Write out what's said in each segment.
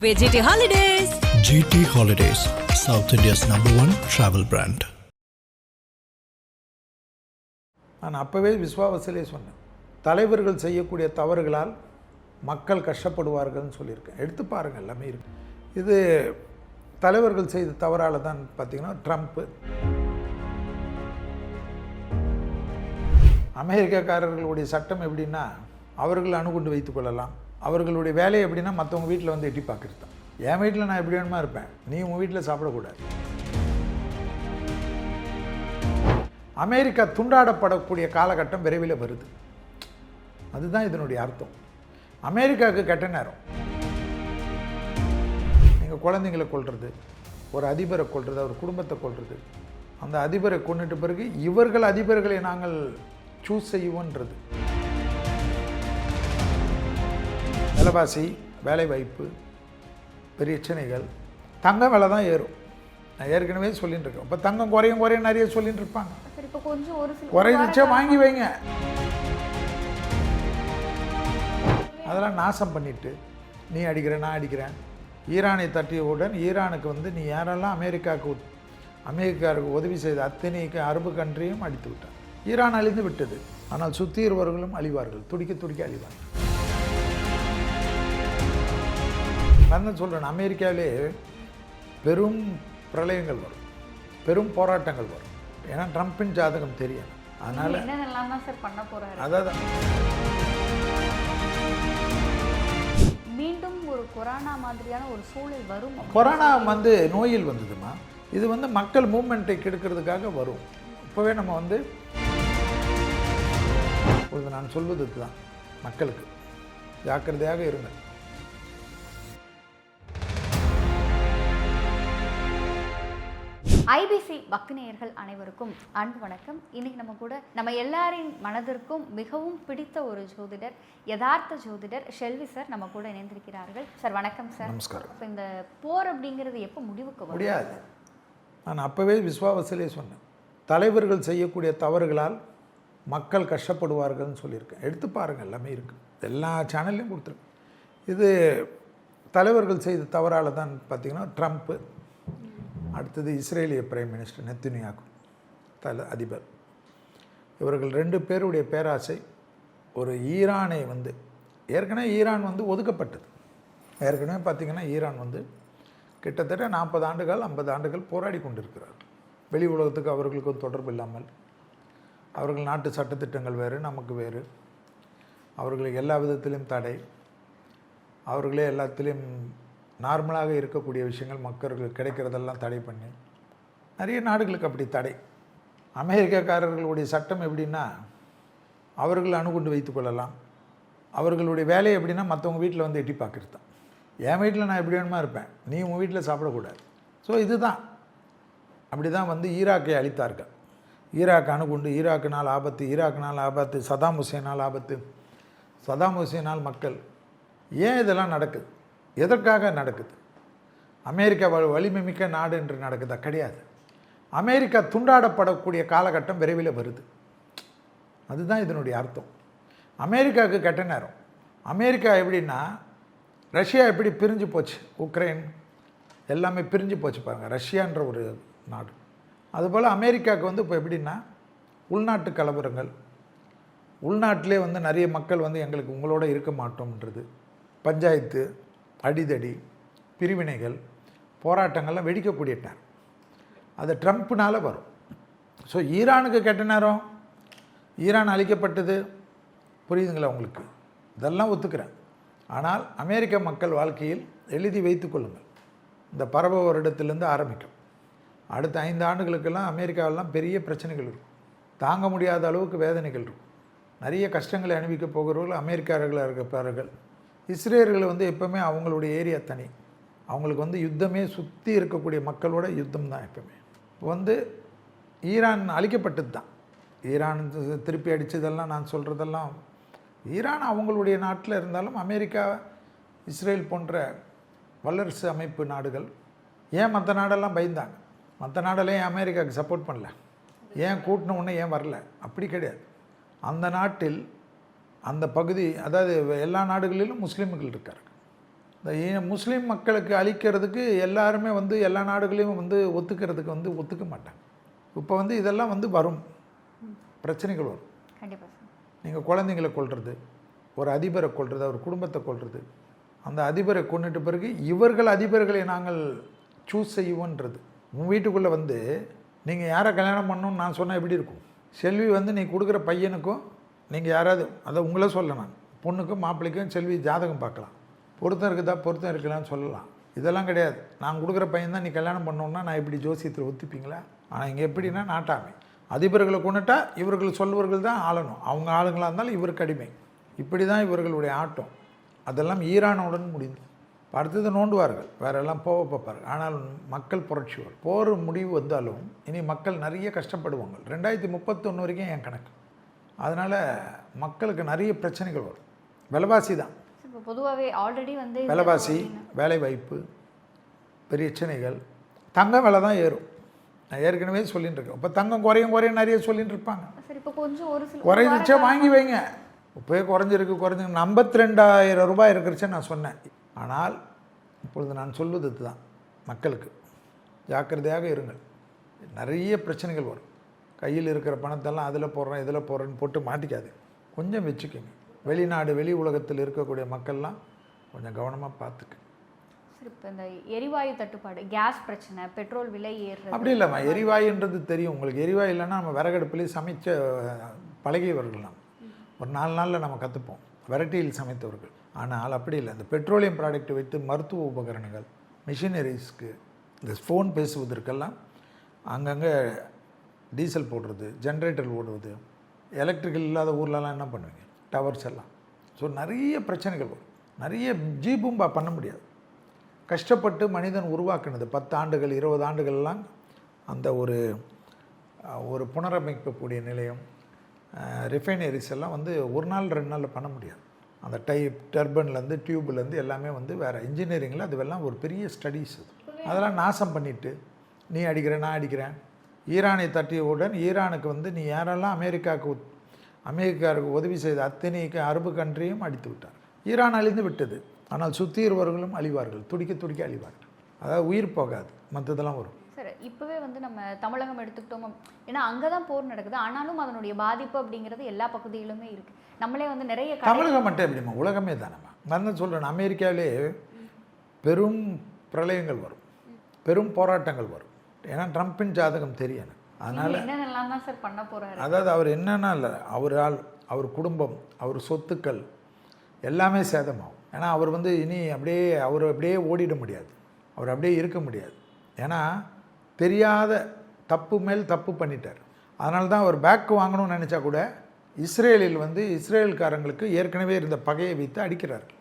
GT Holidays. GT Holidays, South India's #1 travel brand. நான் அப்போவே விஸ்வாவசிலே சொன்னேன், தலைவர்கள் செய்யக்கூடிய தவறுகளால் மக்கள் கஷ்டப்படுவார்கள்னு சொல்லியிருக்கேன். எடுத்து பாருங்கள், எல்லாமே இருக்கு. இது தலைவர்கள் செய்த தவறால் தான் பார்த்தீங்கன்னா ட்ரம்ப்பு, அமெரிக்காக்காரர்களுடைய சட்டம் எப்படின்னா அவர்கள் அணுகுண்டு வைத்துக் கொள்ளலாம். அவர்களுடைய வேலை எப்படின்னா மற்றவங்க வீட்டில் வந்து எட்டி பார்க்குறது தான். என் வீட்டில் நான் எப்படி வேணுமா இருப்பேன், நீ உங்கள் வீட்டில் சாப்பிடக்கூடாது. அமெரிக்கா துண்டாடப்படக்கூடிய காலகட்டம் விரைவில் வருது. அதுதான் இதனுடைய அர்த்தம். அமெரிக்காவுக்கு கெட்ட நேரம். நீங்கள் குழந்தைங்களை கொல்றது, ஒரு அதிபரை கொல்றது, அவர் குடும்பத்தை கொல்றது, அந்த அதிபரை கொண்டுட்டு பிறகு இவர்கள் அதிபர்களை நாங்கள் சூஸ் செய்வோன்றது. விலைவாசி, வேலை வாய்ப்பு, பிரச்சனைகள், தங்கம் விலை தான் ஏறும். நான் ஏற்கனவே சொல்லிட்டு இருக்கேன். இப்போ தங்கம் குறையும் நிறைய சொல்லிட்டு இருப்பாங்க. குறைஞ்சிச்சா வாங்கி வைங்க. அதெல்லாம் நாசம் பண்ணிட்டு நீ அடிக்கிற நான் அடிக்கிறேன். ஈரானை தட்டியவுடன் ஈரானுக்கு வந்து நீ யாரெல்லாம் அமெரிக்காவுக்கு உதவி செய்த அத்தனைக்கு அரபு கண்ட்ரியும் அடித்து விட்டார். ஈரான் அழிந்து விட்டது. ஆனால் சுற்றியிருவர்களும் அழிவார்கள், துடிக்க அழிவார்கள். நான் சொல்கிறேன், அமெரிக்காவிலே பெரும் பிரளயங்கள் வரும், பெரும் போராட்டங்கள் வரும். ஏன்னா ட்ரம்பின் ஜாதகம் தெரியும். அதனால் அதாவது மீண்டும் ஒரு கொரோனா மாதிரியான ஒரு சூழல் வரும். கொரோனா வந்து நோயில் வந்ததுமா, இது வந்து மக்கள் மூவ்மெண்ட்டை கெடுக்கிறதுக்காக வரும். இப்போவே நம்ம வந்து நான் சொல்வதுக்கு தான், மக்களுக்கு ஜாக்கிரதையாக இருங்க. ஐபிசி பக்திநேயர்கள் அனைவருக்கும் அன்பு வணக்கம். இன்னைக்கு நம்ம எல்லாரின் மனதிற்கும் மிகவும் பிடித்த ஒரு ஜோதிடர், யதார்த்த ஜோதிடர் ஷெல்வி சார் நம்ம கூட இணைந்திருக்கிறார்கள். சார் வணக்கம் சார். நமஸ்காரம். இப்போ இந்த போர் அப்படிங்கிறது எப்போ முடிவுக்கு முடியாது. நான் அப்போவே விஸ்வாவசிலே சொன்னேன், தலைவர்கள் செய்யக்கூடிய தவறுகளால் மக்கள் கஷ்டப்படுவார்கள்னு சொல்லியிருக்கேன். எடுத்து பாருங்கள், எல்லாமே இருக்குது. எல்லா சேனல்லையும் கொடுத்துருக்கேன். இது தலைவர்கள் செய்த தவறால் தான் பார்த்தீங்கன்னா ட்ரம்ப்பு, அடுத்தது இஸ்ரேலிய பிரைம் மினிஸ்டர் நெத்தன்யாகு அதிபர், இவர்கள் 2 பேருடைய பேராசை. ஒரு ஈரானை வந்து ஏற்கனவே ஈரான் வந்து ஒதுக்கப்பட்டது. ஏற்கனவே பார்த்திங்கன்னா ஈரான் வந்து கிட்டத்தட்ட 40 ஆண்டுகள் 50 ஆண்டுகள் போராடி கொண்டிருக்கிறார். வெளி உலகத்துக்கு அவர்களுக்கும் தொடர்பு இல்லாமல், அவர்கள் நாட்டு சட்டத்திட்டங்கள் வேறு, நமக்கு வேறு, அவர்களுக்கு எல்லா விதத்திலும் தடை, அவர்களே எல்லாத்திலையும் நார்மலாக இருக்கக்கூடிய விஷயங்கள் மக்களுக்கு கிடைக்கிறதெல்லாம் தடை பண்ணி, நிறைய நாடுகளுக்கு அப்படி தடை. அமெரிக்காக்காரர்களுடைய சட்டம் எப்படின்னா அவர்கள் அணுகுண்டு வைத்துக் கொள்ளலாம். அவர்களுடைய வேலை எப்படின்னா மற்றவங்க வீட்டில் வந்து எட்டி பார்க்குறது தான். என் வீட்டில் நான் எப்படி வேணுமா இருப்பேன், நீ உங்கள் வீட்டில் சாப்பிடக்கூடாது. ஸோ இதுதான், அப்படி தான் வந்து ஈராக்கை அழித்தார்கள். ஈராக் அணுகுண்டு, ஈராக்கினால் ஆபத்து, சதாம் ஹுசேனால் ஆபத்து. சதாம் ஹுசேனால் மக்கள். ஏன் இதெல்லாம் நடக்குது, எதற்காக நடக்குது? அமெரிக்கா வலிமை மிக்க நாடு என்று நடக்குதா? கிடையாது. அமெரிக்கா துண்டாடப்படக்கூடிய காலகட்டம் விரைவில் வருது. அதுதான் இதனுடைய அர்த்தம். அமெரிக்காவுக்கு கெட்ட நேரம். அமெரிக்கா எப்படின்னா, ரஷ்யா எப்படி பிரிஞ்சு போச்சு, உக்ரைன் எல்லாமே பிரிஞ்சு போச்சு பாருங்கள், ரஷ்யான்ற ஒரு நாடு. அதுபோல் அமெரிக்காவுக்கு வந்து இப்போ எப்படின்னா, உள்நாட்டு கலவரங்கள், உள்நாட்டிலே வந்து நிறைய மக்கள் வந்து எங்களுக்கு உங்களோட இருக்க மாட்டோம்ன்றது, பஞ்சாயத்து, அடிதடி, பிரிவினைகள், போராட்டங்கள்லாம் வெடிக்கக்கூடியட்டார். அது ட்ரம்ப்னால் வரும். ஸோ ஈரானுக்கு கெட்ட நேரம், ஈரான் அழிக்கப்பட்டது, புரியுதுங்களா உங்களுக்கு? இதெல்லாம் ஒத்துக்கிறேன். ஆனால் அமெரிக்க மக்கள் வாழ்க்கையில் எழுதி வைத்து கொள்ளுங்கள், இந்த பரவ வருடத்திலேருந்து ஆரம்பிக்கும். அடுத்த 5 ஆண்டுகளுக்கெல்லாம் அமெரிக்காவெல்லாம் பெரிய பிரச்சனைகள் இருக்கும், தாங்க முடியாத அளவுக்கு வேதனைகள் இருக்கும், நிறைய கஷ்டங்களை அனுபவிக்க போகிறவர்கள் அமெரிக்காரர்களாக இருப்பார்கள். இஸ்ரேலர்கள் வந்து எப்போவுமே அவங்களுடைய ஏரியா தனி, அவங்களுக்கு வந்து யுத்தமே சுற்றி இருக்கக்கூடிய மக்களோட யுத்தம் தான். எப்போவுமே வந்து ஈரான் அழிக்கப்பட்டது தான். ஈரான் திருப்பி அடித்ததெல்லாம் நான் சொல்கிறதெல்லாம், ஈரான் அவங்களுடைய நாட்டில் இருந்தாலும் அமெரிக்கா, இஸ்ரேல் போன்ற வல்லரசு அமைப்பு நாடுகள் ஏன் மற்ற நாடெல்லாம் பயந்தாங்க? மற்ற நாடெல்லாம் ஏன் அமெரிக்காவுக்கு சப்போர்ட் பண்ணல? ஏன் கூட்டின உடனே ஏன் வரல? அப்படி கிடையாது. அந்த நாட்டில் அந்த பகுதி, அதாவது எல்லா நாடுகளிலும் முஸ்லீம்கள் இருக்கார்கள். இந்த முஸ்லீம் மக்களுக்கு அழிக்கிறதுக்கு எல்லாருமே வந்து எல்லா நாடுகளையும் வந்து ஒத்துக்கிறதுக்கு வந்து ஒத்துக்க மாட்டாங்க. இப்போ வந்து இதெல்லாம் வந்து வரும், பிரச்சனைகள் வரும். கண்டிப்பாக சார். நீங்கள் குழந்தைங்களை கொல்றது, ஒரு அதிபரை கொல்றது, அவர் குடும்பத்தை கொல்றது, அந்த அதிபரை கொண்டுட்டு பிறகு இவர்கள் அதிபர்களை நாங்கள் சூஸ் செய்வோன்றது. உன் வீட்டுக்குள்ளே வந்து நீங்கள் யாரை கல்யாணம் பண்ணணும்னு நான் சொன்னால் எப்படி இருக்கும்? செல்வி வந்து நீ கொடுக்குற பையனுக்கும் நீங்கள் யாராவது, அதை உங்களே சொல்ல, நான் பொண்ணுக்கும் மாப்பிள்ளைக்கும் செல்வி ஜாதகம் பார்க்கலாம், பொருத்தம் இருக்குதா பொருத்தம் இருக்கலான்னு சொல்லலாம். இதெல்லாம் கிடையாது. நான் கொடுக்குற பையன் தான் நீ கல்யாணம் பண்ணோன்னா நான் இப்படி ஜோசியத்தில் ஒத்துப்பீங்களா? ஆனால் இங்கே எப்படின்னா நாட்டாமை. அதிபர்களை கொண்டுட்டா இவர்கள் சொல்வர்கள் தான் ஆளணும், அவங்க ஆளுங்களாக இருந்தாலும் இவருக்கு அடிமை. இப்படி தான் இவர்களுடைய ஆட்டம். அதெல்லாம் ஈரானுடன் முடிந்து அடுத்தது நோண்டுவார்கள், வேறெல்லாம் போக பார்ப்பார்கள். ஆனால் மக்கள் புரட்சி வரும். போர் முடிவு வந்தாலும் இனி மக்கள் நிறைய கஷ்டப்படுவாங்க. 2031 வரைக்கும் என் கணக்கு. அதனால் மக்களுக்கு நிறைய பிரச்சனைகள் வரும். விலைவாசி தான் இப்போ பொதுவாகவே ஆல்ரெடி வந்து விலைவாசி, வேலை வாய்ப்பு, பிரச்சனைகள். தங்கம் விலை தான் ஏறும். நான் ஏற்கனவே சொல்லிட்டு இருக்கேன். இப்போ தங்கம் குறையும் நிறைய சொல்லிட்டு இருப்பாங்க. சார் இப்போ கொஞ்சம் ஒரு சில குறைஞ்சிச்சா வாங்கி வைங்க. இப்போயே குறைஞ்சிருக்கு 52,000 ரூபாய் இருக்கிறச்சே நான் சொன்னேன். ஆனால் இப்பொழுது நான் சொல்வது தான், மக்களுக்கு ஜாக்கிரதையாக இருங்கள். நிறைய பிரச்சனைகள் வரும். கையில் இருக்கிற பணத்தெல்லாம் அதில் போடுறேன் இதில் போடுறேன்னு போட்டு மாட்டிக்காது. கொஞ்சம் வச்சுக்கோங்க. வெளிநாடு வெளி உலகத்தில் இருக்கக்கூடிய மக்கள்லாம் கொஞ்சம் கவனமாக பார்த்துக்க. சார் இப்போ இந்த எரிவாயு தட்டுப்பாடு, கேஸ் பிரச்சனை, பெட்ரோல் விலை ஏறுறது, அப்படி இல்லைம்மா. எரிவாயுன்றது தெரியும் உங்களுக்கு. எரிவாயு இல்லைன்னா நம்ம விறகடுப்புலேயே சமைச்ச பழகியவர்கள் நாம். ஒரு 4 நாளில் நம்ம கற்றுப்போம், விரட்டியில் சமைத்தவர்கள். ஆனால் அப்படி இல்லை. இந்த பெட்ரோலியம் ப்ராடக்ட் வைத்து மருத்துவ உபகரணங்கள், மிஷினரிஸ்க்கு, இந்த ஃபோன் பேசுவதற்கெல்லாம் அங்கங்கே டீசல் போடுறது, ஜென்ரேட்டர் ஓடுவது, எலக்ட்ரிக்கல் இல்லாத ஊர்லலாம் என்ன பண்ணுவீங்க? டவர்ஸ் எல்லாம். ஸோ நிறைய பிரச்சனைகள் வரும். நிறைய ஜீபூம்பா பண்ண முடியாது. கஷ்டப்பட்டு மனிதன் உருவாக்குனது 10 ஆண்டுகள் 20 ஆண்டுகள்லாம் அந்த ஒரு புனரமைக்கக்கூடிய நிலையம், ரிஃபைனரிஸ் எல்லாம் வந்து ஒரு நாள் 2 நாளில் பண்ண முடியாது. அந்த டர்பன்லேருந்து டியூப்லேருந்து எல்லாமே வந்து வேறு இன்ஜினியரிங்கில் அதுவெல்லாம் ஒரு பெரிய ஸ்டடீஸ். அதெல்லாம் நாசம் பண்ணிவிட்டு நீ அடிக்கிறேன் நான் அடிக்கிறேன். ஈரானை தட்டியவுடன் ஈரானுக்கு வந்து நீ யாரெல்லாம் அமெரிக்காவுக்கு உதவி செய்த அத்தனைக்கு அரபு கண்ட்ரியும் அடித்து விட்டார். ஈரான் அழிந்து விட்டது. ஆனால் சுற்றியிருவர்களும் அழிவார்கள், துடிக்க அழிவார்கள். அதாவது உயிர் போகாது, மற்றதெல்லாம் வரும். சார் இப்போவே வந்து நம்ம தமிழகம் எடுத்துக்கிட்டோம், ஏன்னா அங்கே தான் போர் நடக்குது. ஆனாலும் அதனுடைய பாதிப்பு அப்படிங்கிறது எல்லா பகுதியிலுமே இருக்குது. நம்மளே வந்து நிறைய தமிழகம் மட்டும் எப்படிமா, உலகமே தானம்மா. நான் தான் சொல்கிறேன், அமெரிக்காவிலே பெரும் பிரளயங்கள் வரும், பெரும் போராட்டங்கள் வரும். ஏன்னா ட்ரம்பின் ஜாதகம் தெரியும். அதனால் என்னென்னலாம் தான் சார் பண்ண போகிறாரு. அதாவது அவர் என்னன்னா இல்லை, அவர் குடும்பம், அவர் சொத்துக்கள் எல்லாமே சேதமாகும். ஏன்னா அவர் வந்து இனி அப்படியே ஓடிட முடியாது, அவர் அப்படியே இருக்க முடியாது. ஏன்னா தெரியாத தப்பு மேல் தப்பு பண்ணிட்டார். அதனால தான் அவர் பேக் வாங்கணும்னு நினச்சா கூட இஸ்ரேலில் வந்து இஸ்ரேல்காரங்களுக்கு ஏற்கனவே இருந்த பகையை வைத்து அடிக்கிறார்கள்.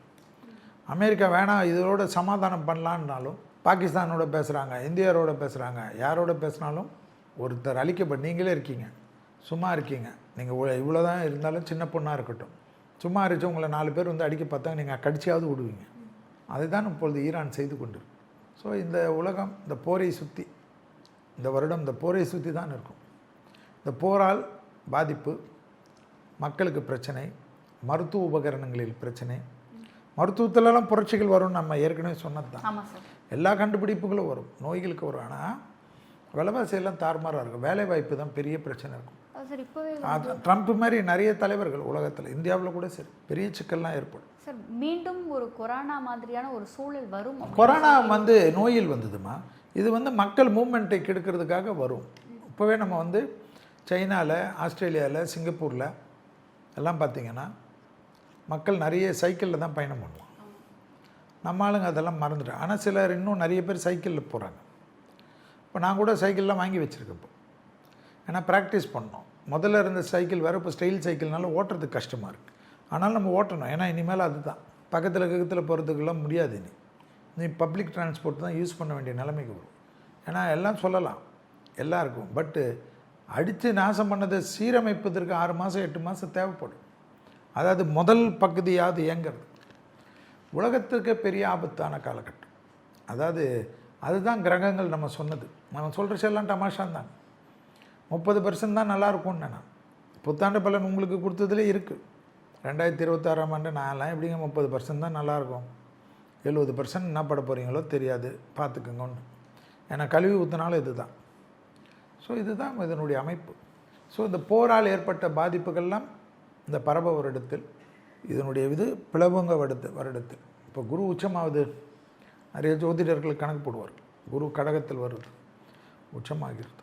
அமெரிக்கா வேணாம் இதோட சமாதானம் பண்ணலான்னாலும் பாகிஸ்தானோட பேசுகிறாங்க, இந்தியாவோட பேசுகிறாங்க, யாரோட பேசினாலும் ஒருத்தர் அழிக்கப்பட்டு நீங்களே இருக்கீங்க, சும்மா இருக்கீங்க. நீங்கள் இவ்வளோ தான் இருந்தாலும் சின்ன பொண்ணாக இருக்கட்டும், சும்மா இருந்துச்சு உங்களை 4 பேர் வந்து அடிக்க பார்த்தா நீங்கள் கடிச்சியாவது விடுவீங்க. அதுதான் இப்பொழுது ஈரான் செய்து கொண்டிருக்கு. ஸோ இந்த உலகம் இந்த போரை சுற்றி, இந்த வருடம் இந்த போரை சுற்றி தான் இருக்கும். இந்த போரால் பாதிப்பு, மக்களுக்கு பிரச்சனை, மருத்துவ உபகரணங்களில் பிரச்சனை. மருத்துவத்திலலாம் புரட்சிகள் வரும், நம்ம ஏற்கனவே சொன்னது தான். எல்லா கண்டுபிடிப்புகளும் வரும், நோய்களுக்கு வரும். ஆனால் விலைவாசியெல்லாம் தாறுமாறாக இருக்கும். வேலை வாய்ப்பு தான் பெரிய பிரச்சனை இருக்கும். ட்ரம்ப் மாதிரி நிறைய தலைவர்கள் உலகத்தில், இந்தியாவில் கூட சரி, பெரிய சிக்கல்லாம் ஏற்படும். சார் மீண்டும் ஒரு கொரோனா மாதிரியான ஒரு சூழல் வரும். கொரோனா வந்து நோயில் வந்ததுமா, இது வந்து மக்கள் மூவ்மெண்ட்டை கெடுக்கிறதுக்காக வரும். இப்போவே நம்ம வந்து சைனாவில், ஆஸ்திரேலியாவில், சிங்கப்பூரில் எல்லாம் பார்த்திங்கன்னா மக்கள் நிறைய சைக்கிளில் தான் பயணம் பண்ணுவாங்க. நம்ம ஆளுங்க அதெல்லாம் மறந்துட்டோம். ஆனால் சிலர் இன்னும் நிறைய பேர் சைக்கிளில் போகிறாங்க. இப்போ நான் கூட சைக்கிள்லாம் வாங்கி வச்சுருக்கேன். இப்போ ஏன்னா ப்ராக்டிஸ் பண்ணோம். முதல்ல இருந்த சைக்கிள் வேறு, இப்போ ஸ்டைல் சைக்கிள்னால ஓட்டுறதுக்கு கஷ்டமாக இருக்குது. ஆனாலும் நம்ம ஓட்டணும். ஏன்னா இனிமேல் அதுதான் பக்கத்தில் போகிறதுக்கெல்லாம் முடியாது. நீ பப்ளிக் டிரான்ஸ்போர்ட் தான் யூஸ் பண்ண வேண்டிய நிலைமைக்கு வரும். ஏன்னா எல்லாம் சொல்லலாம் எல்லாருக்கும், பட்டு அடித்து நாசம் பண்ணதை சீரமைப்பதற்கு 6 மாதம் 8 மாதம் தேவைப்படும். அதாவது முதல் பகுதியாவது இயங்கிறது உலகத்துக்கு பெரிய ஆபத்தான காலகட்டம். அதாவது அதுதான் கிரகங்கள் நம்ம சொன்னது. நம்ம சொல்கிற எல்லாம் தமாஷான் தான். 30% தான் நல்லாயிருக்கும்னு நான் புத்தாண்டு பலன் உங்களுக்கு கொடுத்ததுலே இருக்குது. 2026ஆம் ஆண்டு நான்லாம் எப்படிங்க 30% தான் நல்லாயிருக்கும், 70% என்ன பட போகிறீங்களோ தெரியாது, பார்த்துக்குங்கன்னு. ஏன்னா கழுவி ஊற்றினாலும் இது தான். ஸோ இதுதான் இதனுடைய அமைப்பு. ஸோ இந்த போரால் ஏற்பட்ட பாதிப்புகள்லாம் இந்த பரப வருடத்தில், இதனுடைய இது பிளவுங்க வருடத்தில். இப்போ குரு உச்சமாகுது, நிறைய ஜோதிடர்கள் கணக்கு போடுவார்கள். குரு கடகத்தில் வருது, உச்சமாகிறது,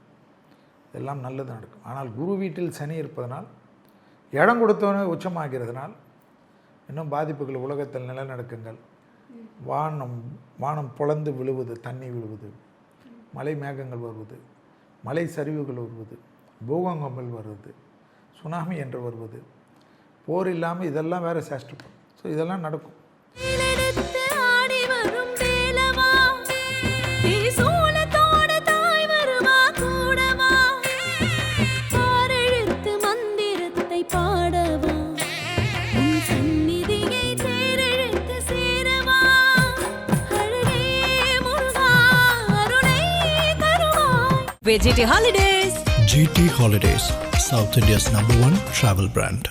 எல்லாம் நல்லது நடக்கும். ஆனால் குரு வீட்டில் சனி இருப்பதனால், இடம் கொடுத்தவனே உச்சமாகிறதுனால் இன்னும் பாதிப்புகள், உலகத்தில் நிலநடுக்கங்கள், வானம் பொளந்து விழுவது, தண்ணி விழுவது, மலை மேகங்கள் வருவது, மலை சரிவுகள் வருவது, பூகம்பங்கள் வருவது, சுனாமி என்று வருவது, போர் இல்லாமல் இதெல்லாம் வேறு சேஷ்டிப்போம். ஸோ இதெல்லாம் நடக்கும். GT Holidays, South India's #1 travel brand.